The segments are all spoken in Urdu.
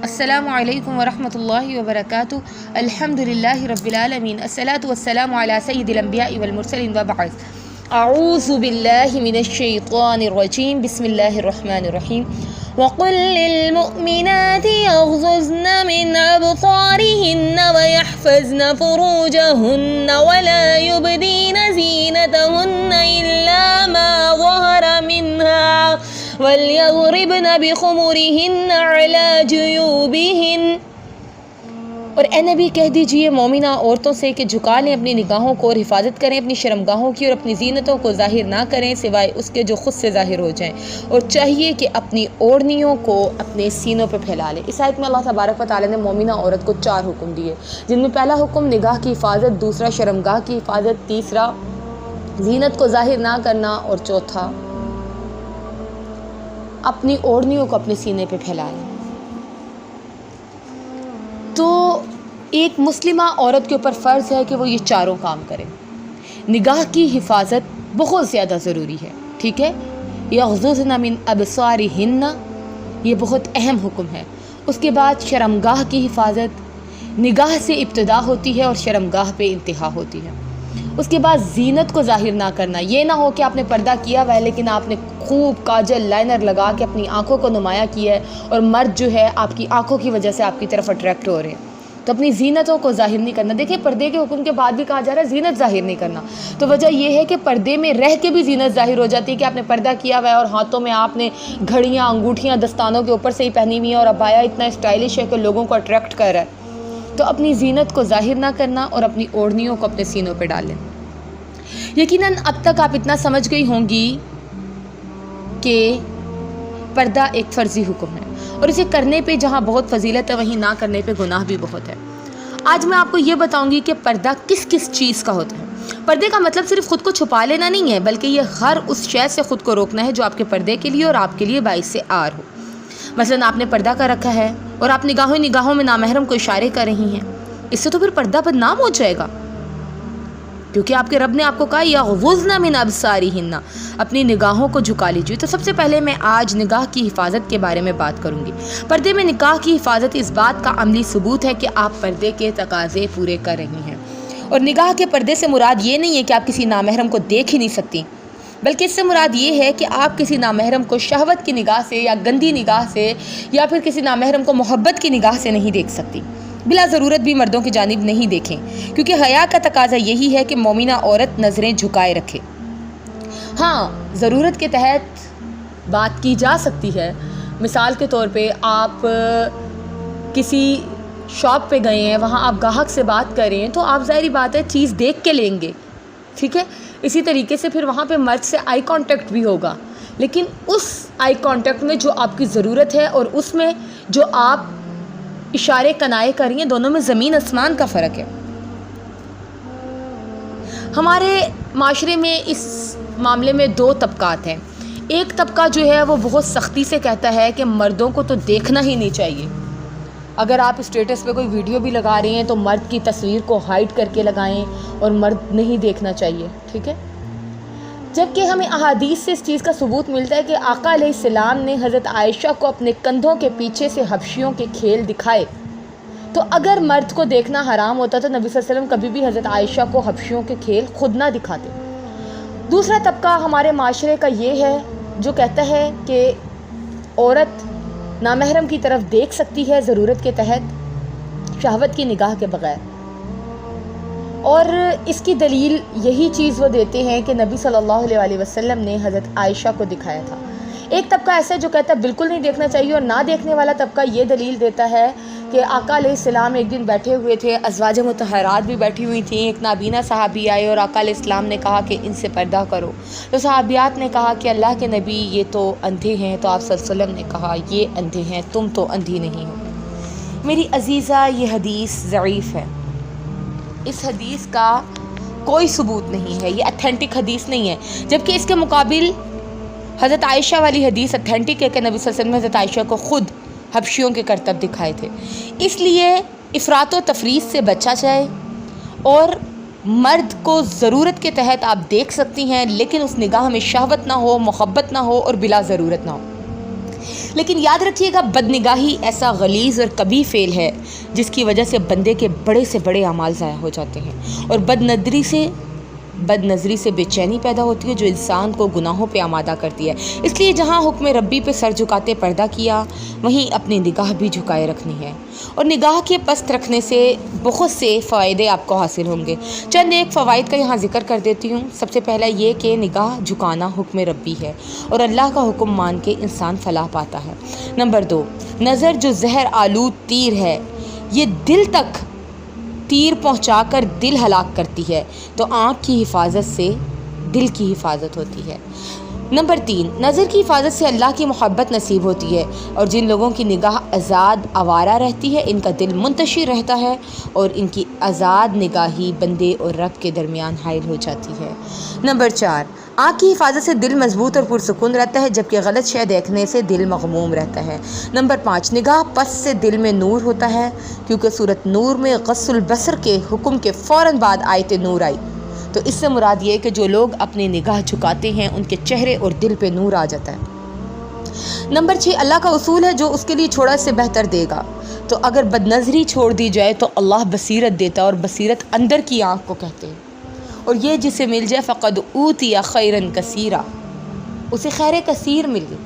السلام علیکم ورحمۃ اللہ وبرکاتہ. الحمد للہ رب العالمین. الصلاۃ والسلام علی سید الانبیاء والمرسلین وبعد. اعوذ باللہ من الشیطان الرجیم. بسم اللہ الرحمن الرحیم. وقل للمؤمنات يغضضن من أبصارهن ويحفظن فروجهن ولا يبدين زينتهن إلا ما ظهر منها وَلْيَضْرِبْنَ بِخُمُرِهِنَّ عَلَى جُيُوبِهِنَّ. اور اے نبی کہہ دیجئے مومنہ عورتوں سے کہ جھکا لیں اپنی نگاہوں کو اور حفاظت کریں اپنی شرمگاہوں کی، اور اپنی زینتوں کو ظاہر نہ کریں سوائے اس کے جو خود سے ظاہر ہو جائیں، اور چاہیے کہ اپنی اوڑھنیوں کو اپنے سینوں پہ پھیلا لیں. اس آیت میں اللہ تبارک و تعالیٰ نے مومنہ عورت کو 4 حکم دیے، جن میں پہلا حکم نگاہ کی حفاظت، دوسرا شرمگاہ کی حفاظت، تیسرا زینت کو ظاہر نہ کرنا، اور چوتھا اپنی اوڑھنیوں کو اپنے سینے پہ پھیلا لیں. تو ایک مسلمہ عورت کے اوپر فرض ہے کہ وہ یہ 4 کام کرے. نگاہ کی حفاظت بہت زیادہ ضروری ہے، ٹھیک ہے. یغضضن من ابصارہن، یہ بہت اہم حکم ہے. اس کے بعد شرمگاہ کی حفاظت، نگاہ سے ابتدا ہوتی ہے اور شرمگاہ پہ انتہا ہوتی ہے. اس کے بعد زینت کو ظاہر نہ کرنا، یہ نہ ہو کہ آپ نے پردہ کیا ہوا ہے لیکن آپ نے خوب کاجل لائنر لگا کے اپنی آنکھوں کو نمایاں کیا ہے، اور مرد جو ہے آپ کی آنکھوں کی وجہ سے آپ کی طرف اٹریکٹ ہو رہے ہیں. تو اپنی زینتوں کو ظاہر نہیں کرنا. دیکھیں پردے کے حکم کے بعد بھی کہا جا رہا ہے زینت ظاہر نہیں کرنا. تو وجہ یہ ہے کہ پردے میں رہ کے بھی زینت ظاہر ہو جاتی ہے کہ آپ نے پردہ کیا ہوا ہے اور ہاتھوں میں آپ نے گھڑیاں، انگوٹھیاں دستانوں کے اوپر سے ہی پہنی ہوئی ہیں، اور ابایا اتنا اسٹائلش ہے کہ لوگوں کو اٹریکٹ کر رہا ہے. تو اپنی زینت کو ظاہر نہ کرنا اور اپنی اوڑھنیوں کو اپنے سینوں پہ ڈال لیں. یقیناً اب تک آپ اتنا سمجھ گئی ہوں گی کہ پردہ ایک فرضی حکم ہے، اور اسے کرنے پہ جہاں بہت فضیلت ہے وہیں نہ کرنے پہ گناہ بھی بہت ہے. آج میں آپ کو یہ بتاؤں گی کہ پردہ کس کس چیز کا ہوتا ہے. پردے کا مطلب صرف خود کو چھپا لینا نہیں ہے، بلکہ یہ ہر اس شے سے خود کو روکنا ہے جو آپ کے پردے کے لیے اور آپ کے لیے باعث عار ہو. مثلاً آپ نے پردہ کر رکھا ہے اور آپ نگاہوں میں نامحرم کو اشارے کر رہی ہیں، اس سے تو پھر پردہ بدنام ہو جائے گا، کیونکہ آپ کے رب نے آپ کو کہا یغضضن من ابصارہن، اپنی نگاہوں کو جھکا لیجیے. تو سب سے پہلے میں آج نگاہ کی حفاظت کے بارے میں بات کروں گی. پردے میں نگاہ کی حفاظت اس بات کا عملی ثبوت ہے کہ آپ پردے کے تقاضے پورے کر رہی ہیں. اور نگاہ کے پردے سے مراد یہ نہیں ہے کہ آپ کسی نامحرم کو دیکھ ہی نہیں سکتی، بلکہ اس سے مراد یہ ہے کہ آپ کسی نامحرم کو شہوت کی نگاہ سے یا گندی نگاہ سے یا پھر کسی نامحرم کو محبت کی نگاہ سے نہیں دیکھ سکتی. بلا ضرورت بھی مردوں کی جانب نہیں دیکھیں، کیونکہ حیا کا تقاضا یہی ہے کہ مومنہ عورت نظریں جھکائے رکھے. ہاں ضرورت کے تحت بات کی جا سکتی ہے. مثال کے طور پہ آپ کسی شاپ پہ گئے ہیں، وہاں آپ گاہک سے بات کر رہے ہیں، تو آپ ظاہری بات ہے چیز دیکھ کے لیں گے، ٹھیک ہے. اسی طریقے سے پھر وہاں پہ مرد سے آئی کانٹیکٹ بھی ہوگا، لیکن اس آئی کانٹیکٹ میں جو آپ کی ضرورت ہے اور اس میں جو آپ اشارے کنائے کر رہی ہیں، دونوں میں زمین آسمان کا فرق ہے. ہمارے معاشرے میں اس معاملے میں 2 طبقات ہیں. ایک طبقہ جو ہے وہ بہت سختی سے کہتا ہے کہ مردوں کو تو دیکھنا ہی نہیں چاہیے. اگر آپ اسٹیٹس پہ کوئی ویڈیو بھی لگا رہے ہیں تو مرد کی تصویر کو ہائڈ کر کے لگائیں اور مرد نہیں دیکھنا چاہیے، ٹھیک ہے. جبکہ ہمیں احادیث سے اس چیز کا ثبوت ملتا ہے کہ آقا علیہ السلام نے حضرت عائشہ کو اپنے کندھوں کے پیچھے سے حبشیوں کے کھیل دکھائے. تو اگر مرد کو دیکھنا حرام ہوتا تو نبی صلی اللہ علیہ وسلم کبھی بھی حضرت عائشہ کو حبشیوں کے کھیل خود نہ دکھاتے. دوسرا طبقہ ہمارے معاشرے کا یہ ہے جو کہتا ہے کہ عورت نامحرم کی طرف دیکھ سکتی ہے ضرورت کے تحت شہوت کی نگاہ کے بغیر، اور اس کی دلیل یہی چیز وہ دیتے ہیں کہ نبی صلی اللہ علیہ وسلم نے حضرت عائشہ کو دکھایا تھا. ایک طبقہ ایسا ہے جو کہتا ہے بالکل نہیں دیکھنا چاہیے، اور نہ دیکھنے والا طبقہ یہ دلیل دیتا ہے کہ آقا علیہ السلام ایک دن بیٹھے ہوئے تھے، ازواج مطہرات بھی بیٹھی ہوئی تھیں. ایک نابینا صحابی آئے اور آقا علیہ السلام نے کہا کہ ان سے پردہ کرو. تو صحابیات نے کہا کہ اللہ کے نبی یہ تو اندھے ہیں. تو آپ صلی اللہ علیہ وسلم نے کہا یہ اندھے ہیں، تم تو اندھی نہیں ہو. میری عزیزہ یہ حدیث ضعیف ہے، اس حدیث کا کوئی ثبوت نہیں ہے، یہ اتھینٹک حدیث نہیں ہے. جبکہ اس کے مقابل حضرت عائشہ والی حدیث اتھینٹک ہے کہ نبی صلی اللہ علیہ وسلم نے حضرت عائشہ کو خود حبشیوں کے کرتب دکھائے تھے. اس لیے افراط و تفریط سے بچا جائے، اور مرد کو ضرورت کے تحت آپ دیکھ سکتی ہیں، لیکن اس نگاہ میں شہوت نہ ہو، محبت نہ ہو اور بلا ضرورت نہ ہو. لیکن یاد رکھیے گا بدنگاہی ایسا غلیظ اور کبھی فعل ہے جس کی وجہ سے بندے کے بڑے سے بڑے اعمال ضائع ہو جاتے ہیں، اور بد نظری سے بے چینی پیدا ہوتی ہے جو انسان کو گناہوں پہ آمادہ کرتی ہے۔ اس لیے جہاں حکم ربی پہ سر جھکاتے پردہ کیا، وہیں اپنی نگاہ بھی جھکائے رکھنی ہے، اور نگاہ کے پست رکھنے سے بہت سے فائدے آپ کو حاصل ہوں گے۔ چند ایک فوائد کا یہاں ذکر کر دیتی ہوں۔ سب سے پہلا یہ کہ نگاہ جھکانا حکم ربی ہے، اور اللہ کا حکم مان کے انسان فلاح پاتا ہے۔ نمبر 2، نظر جو زہر آلود تیر ہے، یہ دل تک تیر پہنچا کر دل ہلاک کرتی ہے، تو آنکھ کی حفاظت سے دل کی حفاظت ہوتی ہے۔ نمبر 3، نظر کی حفاظت سے اللہ کی محبت نصیب ہوتی ہے، اور جن لوگوں کی نگاہ آزاد آوارہ رہتی ہے ان کا دل منتشر رہتا ہے، اور ان کی آزاد نگاہی بندے اور رب کے درمیان حائل ہو جاتی ہے۔ نمبر 4، آنکھ کی حفاظت سے دل مضبوط اور پرسکون رہتا ہے، جبکہ غلط شے دیکھنے سے دل مغموم رہتا ہے۔ نمبر 5، نگاہ پس سے دل میں نور ہوتا ہے، کیونکہ سورۃ نور میں غض البصر کے حکم کے فوراً بعد آیت نور آئی، تو اس سے مراد یہ ہے کہ جو لوگ اپنی نگاہ جھکاتے ہیں ان کے چہرے اور دل پہ نور آ جاتا ہے۔ نمبر 6، اللہ کا اصول ہے جو اس کے لیے چھوڑا اس سے بہتر دے گا، تو اگر بد نظری چھوڑ دی جائے تو اللہ بصیرت دیتا ہے، اور بصیرت اندر کی آنکھ کو کہتے ہیں، اور یہ جسے مل جائے فقد اوتی خیرن کثیرا، اسے خیر کثیر مل گئی۔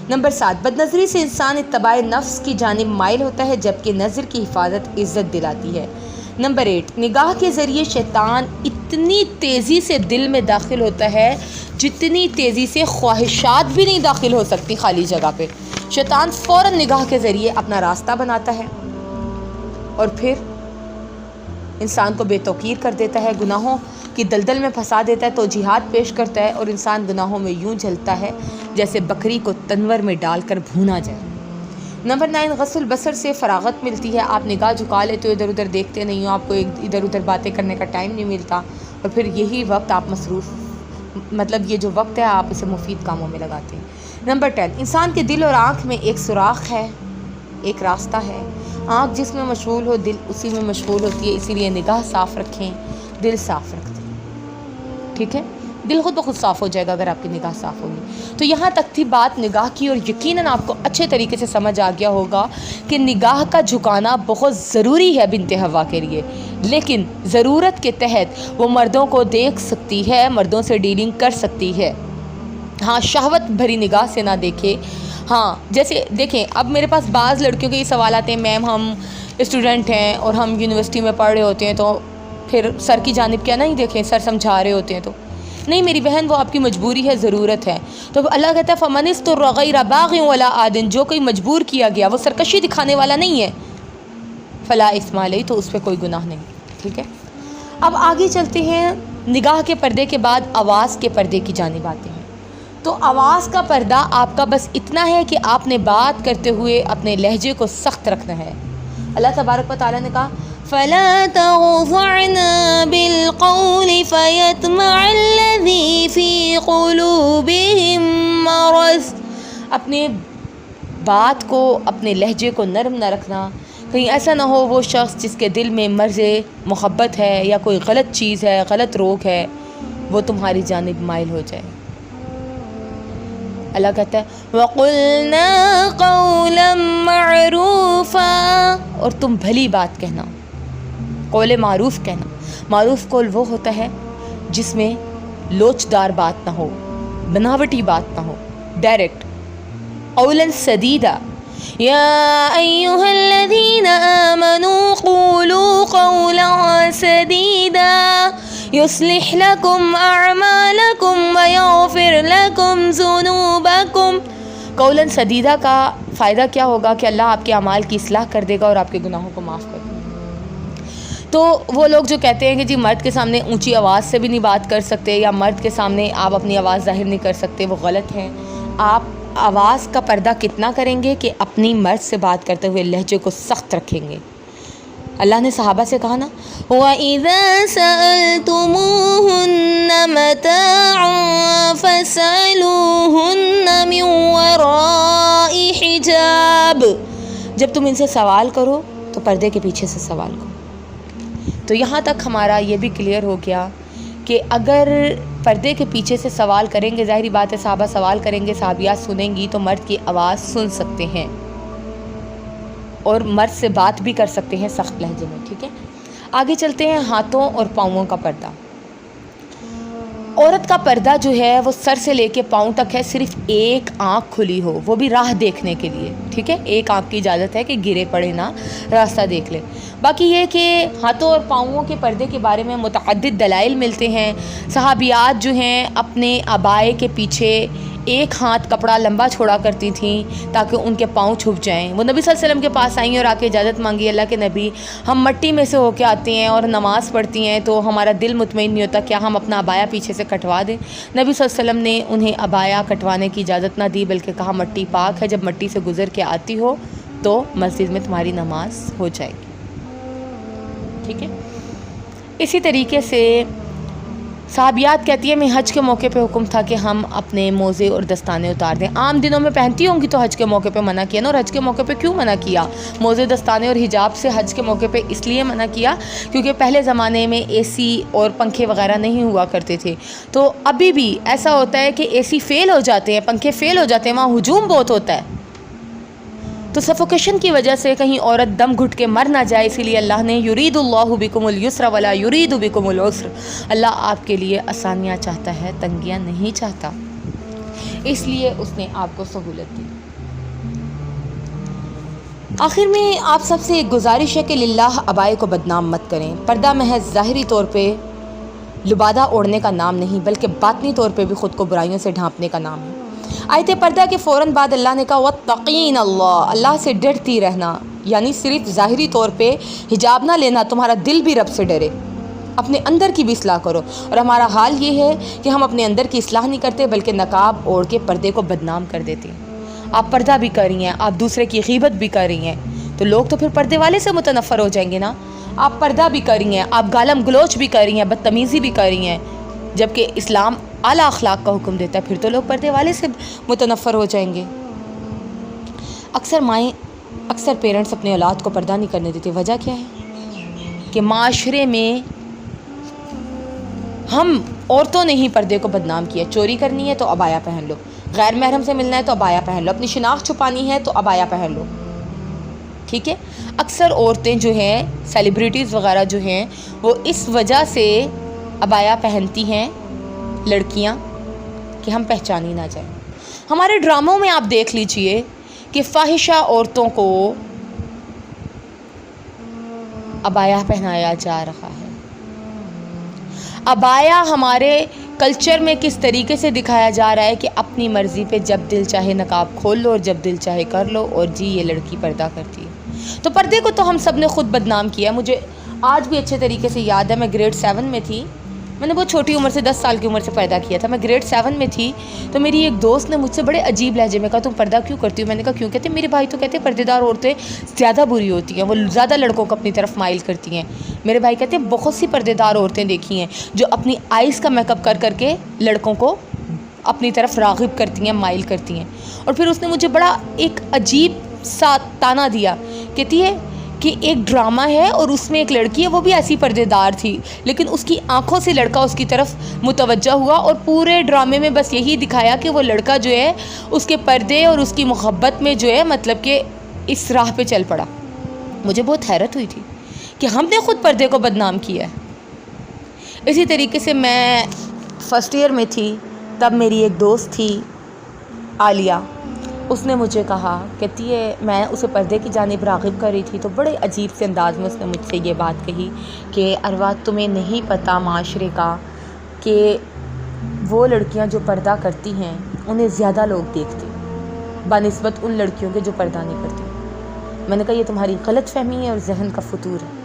نمبر 7، بد نظری سے انسان اتباع نفس کی جانب مائل ہوتا ہے، جبکہ نظر کی حفاظت عزت دلاتی ہے۔ نمبر 8، نگاہ کے ذریعے شیطان اتنی تیزی سے دل میں داخل ہوتا ہے جتنی تیزی سے خواہشات بھی نہیں داخل ہو سکتی خالی جگہ پہ۔ شیطان فوراً نگاہ کے ذریعے اپنا راستہ بناتا ہے، اور پھر انسان کو بے توقیر کر دیتا ہے، گناہوں کی دلدل میں پھنسا دیتا ہے، توجیہات پیش کرتا ہے، اور انسان گناہوں میں یوں جلتا ہے جیسے بکری کو تنور میں ڈال کر بھونا جائے۔ نمبر 9، غض البصر سے فراغت ملتی ہے، آپ نگاہ جھکا لیتے ہو، ادھر ادھر دیکھتے نہیں ہو، آپ کو ادھر ادھر باتیں کرنے کا ٹائم نہیں ملتا، اور پھر یہی وقت آپ یہ جو وقت ہے آپ اسے مفید کاموں میں لگاتے ہیں۔ نمبر 10، انسان کے دل اور آنکھ میں ایک سوراخ ہے، ایک راستہ ہے، آنکھ جس میں مشغول ہو دل اسی میں مشغول ہوتی ہے، اسی لیے نگاہ صاف رکھیں، دل صاف رکھتے ہیں، ٹھیک ہے؟ دل خود بخود صاف ہو جائے گا اگر آپ کی نگاہ صاف ہوگی۔ تو یہاں تک تھی بات نگاہ کی، اور یقیناً آپ کو اچھے طریقے سے سمجھ آ گیا ہوگا کہ نگاہ کا جھکانا بہت ضروری ہے بنت حوا کے لیے، لیکن ضرورت کے تحت وہ مردوں کو دیکھ سکتی ہے، مردوں سے ڈیلنگ کر سکتی ہے، ہاں شہوت بھری نگاہ سے نہ دیکھے۔ ہاں جیسے دیکھیں، اب میرے پاس بعض لڑکیوں کے یہ سوال آتے ہیں، میم ہم اسٹوڈنٹ ہیں اور ہم یونیورسٹی میں پڑھ رہے ہوتے ہیں، تو پھر سر کی جانب کیا نہیں دیکھیں، سر سمجھا رہے ہوتے ہیں تو نہیں میری بہن، وہ آپ کی مجبوری ہے، ضرورت ہے۔ تو اللہ کہتا ہے فَمَنِ اسْتُرَّ غَيْرَ بَاغٍ وَلَا عَادٍ، جو کوئی مجبور کیا گیا، وہ سرکشی دکھانے والا نہیں ہے، فَلَا إِثْمَ عَلَيْهِ، تو اس پہ کوئی گناہ نہیں، ٹھیک ہے؟ اب آگے چلتے ہیں، نگاہ کے پردے کے بعد آواز کے پردے کی جانب آتے ہیں۔ تو آواز کا پردہ آپ کا بس اتنا ہے کہ آپ نے بات کرتے ہوئے اپنے لہجے کو سخت رکھنا ہے۔ اللہ تبارک و تعالیٰ نے کہا فَلَا تَخْضَعْنَ بِالْقَوْلِ فَيَطْمَعَ الَّذِي فِي قُلُوبِهِم مَّرَضٌ، اپنے بات کو، اپنے لہجے کو نرم نہ رکھنا، کہیں ایسا نہ ہو وہ شخص جس کے دل میں مرض محبت ہے یا کوئی غلط چیز ہے، غلط روگ ہے، وہ تمہاری جانب مائل ہو جائے۔ اللہ کہتا ہے وَقُلْنَا قَوْلًا مَّعْرُوفًا، اور تم بھلی بات کہنا، قول معروف کہنا۔ معروف قول وہ ہوتا ہے جس میں لوچدار بات نہ ہو، بناوٹی بات نہ ہو، ڈائریکٹ۔ قولاً سدیدا، یا ایھا الذین آمنوا قولوا قولا سدیدا یصلح لکم اعمالکم ویغفر لکم ذنوبکم۔ قولاً سدیدا کا فائدہ کیا ہوگا کہ اللہ آپ کے اعمال کی اصلاح کر دے گا اور آپ کے گناہوں کو معاف کر دے گا۔ تو وہ لوگ جو کہتے ہیں کہ جی مرد کے سامنے اونچی آواز سے بھی نہیں بات کر سکتے، یا مرد کے سامنے آپ اپنی آواز ظاہر نہیں کر سکتے، وہ غلط ہیں۔ آپ آواز کا پردہ کتنا کریں گے کہ اپنی مرد سے بات کرتے ہوئے لہجے کو سخت رکھیں گے۔ اللہ نے صحابہ سے کہا نا وَإِذَا سَأَلْتُمُوهُنَّ مَتَاعًا فَاسْأَلُوهُنَّ مِنْ وَرَاءِ حِجَابٍ، جب تم ان سے سوال کرو تو پردے کے پیچھے سے سوال کرو۔ تو یہاں تک ہمارا یہ بھی کلیئر ہو گیا کہ اگر پردے کے پیچھے سے سوال کریں گے، ظاہری بات ہے صحابہ سوال کریں گے، صحابیات سنیں گی تو مرد کی آواز سن سکتے ہیں اور مرد سے بات بھی کر سکتے ہیں سخت لہجے میں، ٹھیک ہے۔ آگے چلتے ہیں، ہاتھوں اور پاؤں کا پردہ۔ عورت کا پردہ جو ہے وہ سر سے لے کے پاؤں تک ہے، صرف ایک آنکھ کھلی ہو، وہ بھی راہ دیکھنے کے لیے، ٹھیک ہے۔ ایک آنکھ کی اجازت ہے کہ گرے پڑے نہ، راستہ دیکھ لے۔ باقی یہ کہ ہاتھوں اور پاؤں کے پردے کے بارے میں متعدد دلائل ملتے ہیں۔ صحابیات جو ہیں اپنے عبائے کے پیچھے ایک ہاتھ کپڑا لمبا چھوڑا کرتی تھیں تاکہ ان کے پاؤں چھپ جائیں۔ وہ نبی صلی اللہ علیہ وسلم کے پاس آئیں اور آ کے اجازت مانگی، اللہ کے نبی ہم مٹی میں سے ہو کے آتے ہیں اور نماز پڑھتی ہیں تو ہمارا دل مطمئن نہیں ہوتا، کیا ہم اپنا عبایا پیچھے سے کٹوا دیں؟ نبی صلی اللہ علیہ وسلم نے انہیں عبایا کٹوانے کی اجازت نہ دی، بلکہ کہا مٹی پاک ہے، جب مٹی سے گزر کے آتی ہو تو مسجد میں تمہاری نماز ہو جائے گی، ٹھیک ہے۔ اسی طریقے سے صحابیات کہتی ہیں میں حج کے موقع پہ حکم تھا کہ ہم اپنے موزے اور دستانے اتار دیں۔ عام دنوں میں پہنتی ہوں گی تو حج کے موقع پہ منع کیا نا، اور حج کے موقع پہ کیوں منع کیا؟ موزے دستانے اور حجاب سے حج کے موقع پہ اس لیے منع کیا کیونکہ پہلے زمانے میں اے سی اور پنکھے وغیرہ نہیں ہوا کرتے تھے، تو ابھی بھی ایسا ہوتا ہے کہ اے سی فیل ہو جاتے ہیں، پنکھے فیل ہو جاتے ہیں، وہاں ہجوم بہت ہوتا ہے، تو سفوکیشن کی وجہ سے کہیں عورت دم گھٹ کے مر نہ جائے، اسی لیے اللہ نے یرید اللہ بکم اليسر ولا یرید بکم العسر، اللہ آپ کے لیے آسانیاں چاہتا ہے، تنگیاں نہیں چاہتا، اس لیے اس نے آپ کو سہولت دی۔ آخر میں آپ سب سے ایک گزارش ہے کہ للہ عبائے کو بدنام مت کریں۔ پردہ محض ظاہری طور پہ لبادہ اوڑھنے کا نام نہیں بلکہ باطنی طور پہ بھی خود کو برائیوں سے ڈھانپنے کا نام ہے۔ آیت پردہ کے فوراً بعد اللہ نے کہا واتقین اللہ، اللہ سے ڈرتی رہنا، یعنی صرف ظاہری طور پہ حجاب نہ لینا، تمہارا دل بھی رب سے ڈرے، اپنے اندر کی بھی اصلاح کرو۔ اور ہمارا حال یہ ہے کہ ہم اپنے اندر کی اصلاح نہیں کرتے بلکہ نقاب اوڑھ کے پردے کو بدنام کر دیتے ہیں۔ آپ پردہ بھی کر رہی ہیں، آپ دوسرے کی غیبت بھی کر رہی ہیں، تو لوگ تو پھر پردے والے سے متنفر ہو جائیں گے نا۔ آپ پردہ بھی کر رہی ہیں، آپ گالم گلوچ بھی کر رہی ہیں، بدتمیزی بھی کر رہی ہیں، جبکہ اسلام اعلیٰ اخلاق کا حکم دیتا ہے، پھر تو لوگ پردے والے سے متنفر ہو جائیں گے۔ اکثر پیرنٹس اپنے اولاد کو پردہ نہیں کرنے دیتے، وجہ کیا ہے کہ معاشرے میں ہم عورتوں نے ہی پردے کو بدنام کیا۔ چوری کرنی ہے تو عبایا پہن لو، غیر محرم سے ملنا ہے تو عبایا پہن لو، اپنی شناخت چھپانی ہے تو عبایا پہن لو، ٹھیک ہے۔ اکثر عورتیں جو ہیں، سیلیبریٹیز وغیرہ جو ہیں، وہ اس وجہ سے عبایا پہنتی ہیں لڑکیاں کہ ہم پہچانی نہ جائیں۔ ہمارے ڈراموں میں آپ دیکھ لیجئے کہ فاحشہ عورتوں کو عبایا پہنایا جا رہا ہے۔ عبایا ہمارے کلچر میں کس طریقے سے دکھایا جا رہا ہے کہ اپنی مرضی پہ جب دل چاہے نقاب کھول لو اور جب دل چاہے کر لو، اور جی یہ لڑکی پردہ کرتی ہے۔ تو پردے کو تو ہم سب نے خود بدنام کیا۔ مجھے آج بھی اچھے طریقے سے یاد ہے، میں گریڈ 7 میں تھی، میں نے بہت چھوٹی عمر سے 10 سال کی عمر سے پردہ کیا تھا، میں گریڈ 7 میں تھی، تو میری ایک دوست نے مجھ سے بڑے عجیب لہجے میں کہا تم پردہ کیوں کرتی ہو؟ میں نے کہا کیوں؟ کہتے میرے بھائی تو کہتے پردے دار عورتیں زیادہ بری ہوتی ہیں، وہ زیادہ لڑکوں کو اپنی طرف مائل کرتی ہیں۔ میرے بھائی کہتے ہیں بہت سی پردے دار عورتیں دیکھی ہیں جو اپنی آئیز کا میک اپ کر کے لڑکوں کو اپنی طرف راغب کرتی ہیں، مائل کرتی ہیں۔ اور پھر اس نے مجھے بڑا ایک عجیب سا تانا دیا، کہتی ہے کہ ایک ڈرامہ ہے اور اس میں ایک لڑکی ہے، وہ بھی ایسی پردے دار تھی، لیکن اس کی آنکھوں سے لڑکا اس کی طرف متوجہ ہوا اور پورے ڈرامے میں بس یہی دکھایا کہ وہ لڑکا جو ہے اس کے پردے اور اس کی محبت میں جو ہے مطلب کہ اس راہ پہ چل پڑا۔ مجھے بہت حیرت ہوئی تھی کہ ہم نے خود پردے کو بدنام کیا ہے۔ اسی طریقے سے میں فرسٹ ایئر میں تھی، تب میری ایک دوست تھی عالیہ، اس نے مجھے کہا، کہتی ہے میں اسے پردے کی جانب راغب کر رہی تھی، تو بڑے عجیب سے انداز میں اس نے مجھ سے یہ بات کہی کہ اروا تمہیں نہیں پتہ معاشرے کا کہ وہ لڑکیاں جو پردہ کرتی ہیں انہیں زیادہ لوگ دیکھتے ہیں بنسبت ان لڑکیوں کے جو پردہ نہیں کرتی۔ میں نے کہا یہ تمہاری غلط فہمی ہے اور ذہن کا فطور ہے۔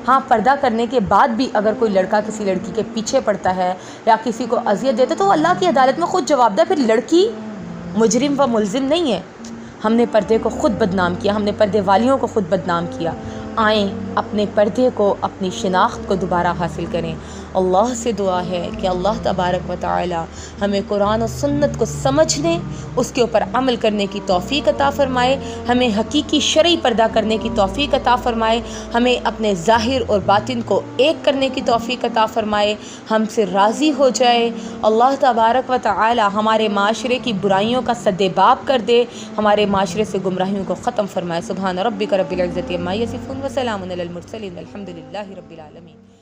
ہاں پردہ کرنے کے بعد بھی اگر کوئی لڑکا کسی لڑکی کے پیچھے پڑتا ہے یا کسی کو اذیت دیتا ہے تو اللہ کی عدالت میں خود جواب دہ، پھر لڑکی مجرم و ملزم نہیں ہے۔ ہم نے پردے کو خود بدنام کیا، ہم نے پردے والیوں کو خود بدنام کیا۔ آئیں اپنے پردے کو، اپنی شناخت کو دوبارہ حاصل کریں۔ اللہ سے دعا ہے کہ اللہ تبارک و تعالی ہمیں قرآن و سنت کو سمجھنے، اس کے اوپر عمل کرنے کی توفیق عطا فرمائے، ہمیں حقیقی شرعی پردہ کرنے کی توفیق عطا فرمائے، ہمیں اپنے ظاہر اور باطن کو ایک کرنے کی توفیق عطا فرمائے، ہم سے راضی ہو جائے۔ اللہ تبارک و تعالی ہمارے معاشرے کی برائیوں کا سدباب کر دے، ہمارے معاشرے سے گمراہیوں کو ختم فرمائے۔ سبحان ربک رب العزت عما یصفون وسلام علی المرسلین والحمد للہ رب العالمین۔